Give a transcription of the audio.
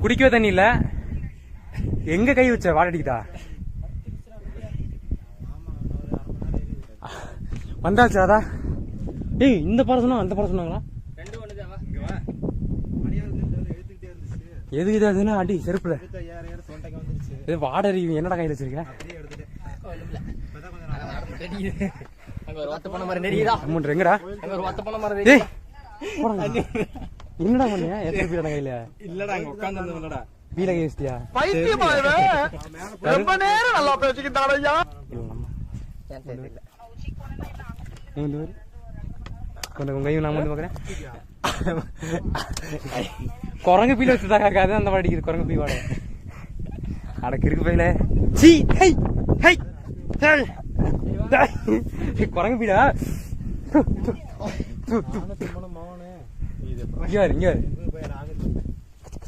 குடிக்கவே தண்ணி இல்ல. எங்க கை வச்ச வாடடிக்குதா? வந்தாச்சு அதா. ஏய் இந்த பாடம் சொன்னா அந்த பாடம் சொன்னாங்களா? எதுக்கு இதுன்னா அடி செருப்புல வாடறி. என்னடா கையில வச்சிருக்க? எங்கடா என்னடா பண்ணியா? எத்தனை பீடா கையில? இல்லடா அங்க உட்கார்ந்து பீட கை வச்சிட்டியா? ரொம்ப நேரம் நல்லா பேசிக்கிட்டாடையா. கொஞ்சம் கையும் நான் வந்து பாக்குறேன். குரங்கு பீல வச்சுதான் காக்காது அந்த வாடிக்குது. குரங்கு பீ வாட அடக்கு இருக்கு பையில. குரங்கு பீடா இங்க இங்க